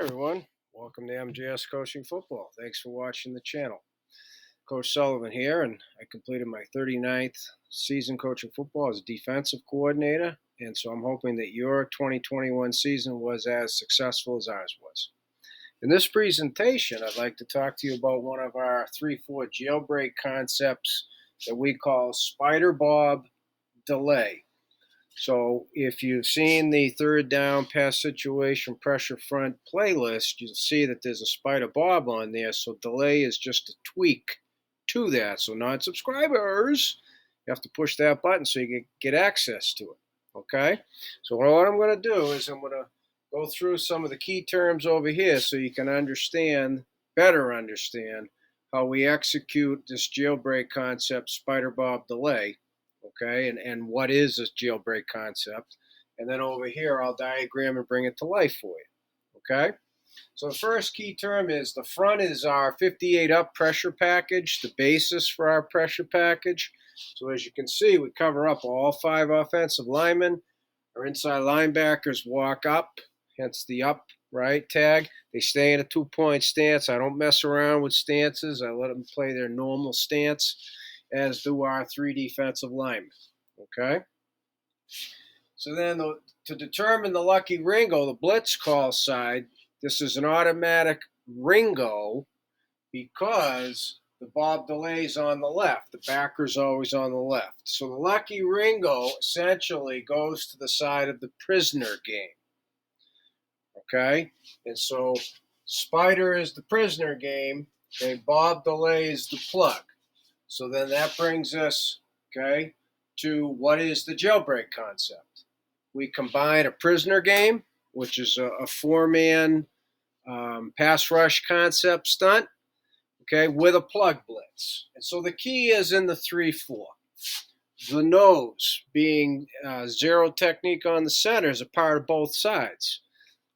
everyone. Welcome to MJS Coaching Football. Thanks for watching the channel. Coach Sullivan here, and I completed my 39th season coaching football as a defensive coordinator, and so I'm hoping that your 2021 season was as successful as ours was. In this presentation, I'd like to talk to you about one of our 3-4 jailbreak concepts that we call spider bob delay. So if you've seen the third down pass situation pressure front playlist, you'll see that there's a spider bob on there. So delay is just a tweak to that. So non-subscribers, you have to push that button so you can get access to it. Okay? So what I'm going to do is I'm going to go through some of the key terms over here so you can better understand how we execute this jailbreak concept, spider bob delay. Okay, and what is this jailbreak concept? And then over here, I'll diagram and bring it to life for you. Okay, so the first key term is the front is our 58 up pressure package, the basis for our pressure package. So as you can see, we cover up all 5 offensive linemen. Our inside linebackers walk up, hence the up, right, tag. They stay in a 2-point stance. I don't mess around with stances. I let them play their normal stance, as do our 3 defensive linemen. Okay? So then to determine the lucky Ringo, the blitz call side, this is an automatic Ringo because the bob delay is on the left. The backer's always on the left. So the lucky Ringo essentially goes to the side of the prisoner game. Okay? And so spider is the prisoner game, and bob delay is the plug. So then that brings us, okay, to what is the jailbreak concept. We combine a prisoner game, which is a 4-man pass rush concept stunt, okay, with a plug blitz. And so the key is in the 3-4. The nose being zero technique on the center is a part of both sides.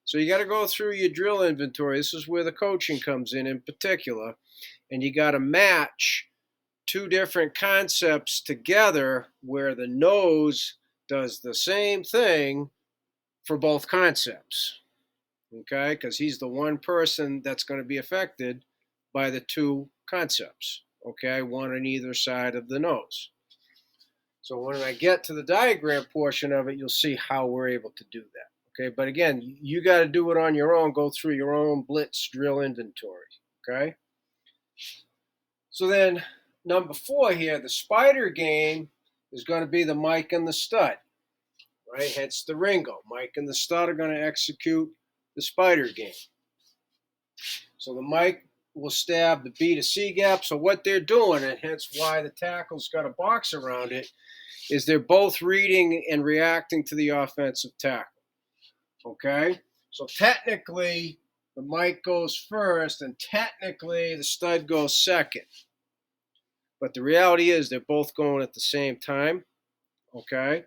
So you got to go through your drill inventory. This is where the coaching comes in particular. And you got to match 2 different concepts together where the nose does the same thing for both concepts, okay? Because he's the one person that's going to be affected by the 2 concepts, okay? One on either side of the nose. So when I get to the diagram portion of it, you'll see how we're able to do that, okay? But again, you got to do it on your own, go through your own blitz drill inventory, okay? So then number 4 here, the spider game is going to be the Mike and the stud, right? Hence the Ringo. Mike and the stud are going to execute the spider game. So the Mike will stab the B to C gap. So what they're doing, and hence why the tackle's got a box around it, is they're both reading and reacting to the offensive tackle. Okay? So technically, the Mike goes first, and technically the stud goes second. But the reality is they're both going at the same time, okay?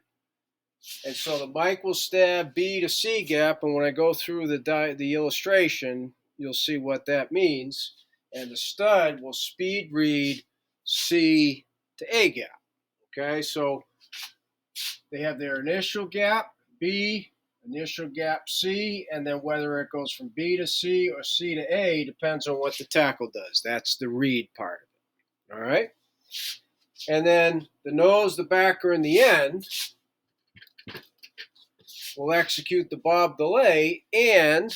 And so the Mike will stab B to C gap, and when I go through the illustration, you'll see what that means. And the stud will speed read C to A gap, okay? So they have their initial gap, B, initial gap C, and then whether it goes from B to C or C to A depends on what the tackle does. That's the read part of it, all right? And then the nose, the backer, and the end will execute the bob delay, and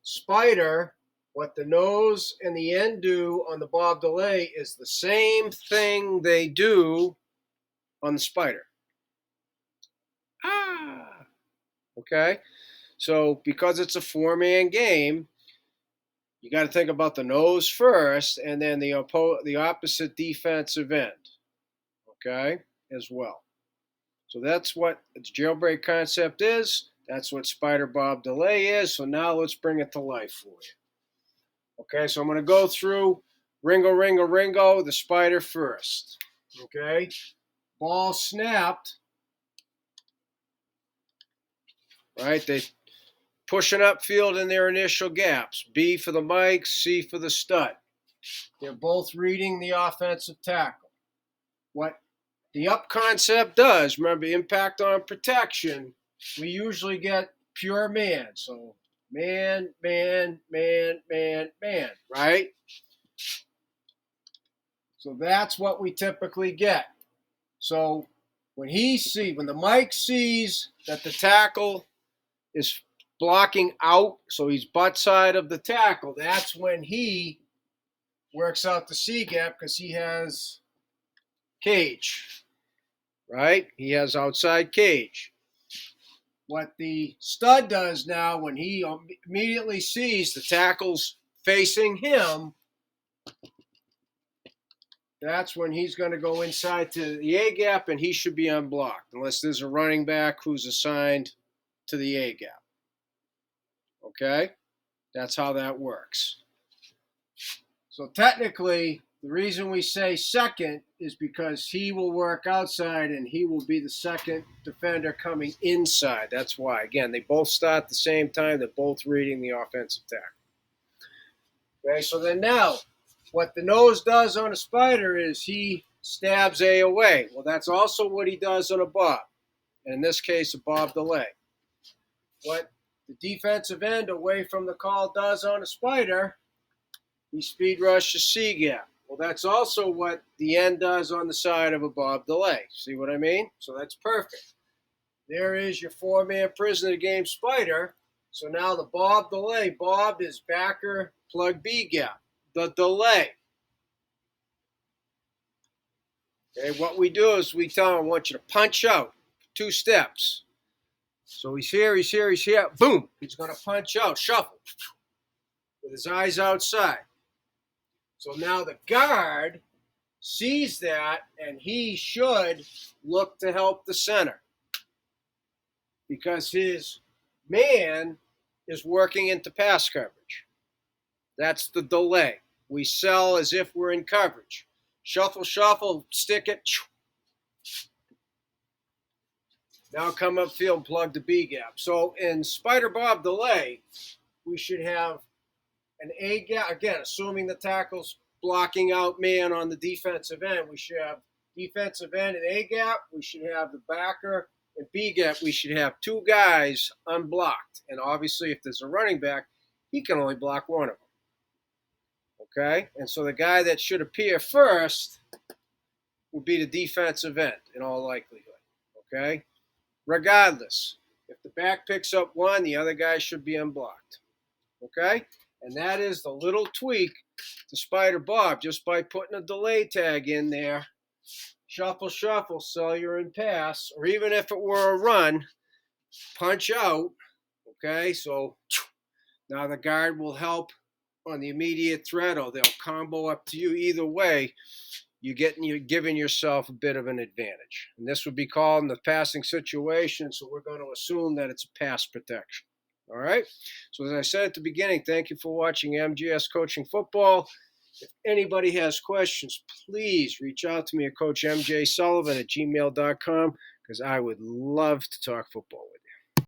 spider, what the nose and the end do on the bob delay is the same thing they do on the spider. Okay? So because it's a 4-man game, you got to think about the nose first, and then the opposite defensive end, okay, as well. So that's what its jailbreak concept is. That's what spider bob delay is. So now let's bring it to life for you. Okay, so I'm going to go through Ringo, the spider first. Okay, ball snapped. Right, they pushing upfield in their initial gaps. B for the Mike, C for the stud. They're both reading the offensive tackle. What the up concept does, remember, impact on protection, we usually get pure man. So man, man, man, man, man, right? So that's what we typically get. So when the Mike sees that the tackle is blocking out, so he's butt side of the tackle, that's when he works out the C gap because he has cage, right? He has outside cage. What the stud does now when he immediately sees the tackle's facing him, that's when he's going to go inside to the A gap and he should be unblocked unless there's a running back who's assigned to the A gap. Okay? That's how that works. So technically, the reason we say second is because he will work outside and he will be the second defender coming inside. That's why. Again, they both start at the same time. They're both reading the offensive tackle. Okay, so then now, what the nose does on a spider is he stabs A away. Well, that's also what he does on a bob. And in this case, a bob delay. What the defensive end away from the call does on a spider, he speed rushes C gap. Well, that's also what the end does on the side of a bob delay. See what I mean? So that's perfect. There is your four-man prisoner game spider. So now the bob delay. Bob is backer plug B gap. The delay. Okay, what we do is we tell him, I want you to punch out 2 steps. So he's here, he's here, he's here. Boom. He's going to punch out, shuffle, with his eyes outside. So now the guard sees that, and he should look to help the center because his man is working into pass coverage. That's the delay. We sell as if we're in coverage. Shuffle, shuffle, stick it. Now come upfield, plug the B gap. So in spider bob delay, we should have an A gap. Again, assuming the tackle's blocking out man on the defensive end, we should have defensive end and A gap. We should have the backer and B gap. We should have 2 guys unblocked. And obviously, if there's a running back, he can only block one of them. Okay? And so the guy that should appear first would be the defensive end in all likelihood. Okay? Regardless, if the back picks up one, the other guy should be unblocked. Okay? And that is the little tweak to spider bob just by putting a delay tag in there. Shuffle, shuffle, cellular and pass, or even if it were a run, punch out. Okay? So now the guard will help on the immediate threat, or they'll combo up to you. Either way, you're giving yourself a bit of an advantage. And this would be called in the passing situation, so we're going to assume that it's a pass protection. All right? So as I said at the beginning, thank you for watching MGS Coaching Football. If anybody has questions, please reach out to me at CoachMJSullivan@gmail.com because I would love to talk football with you.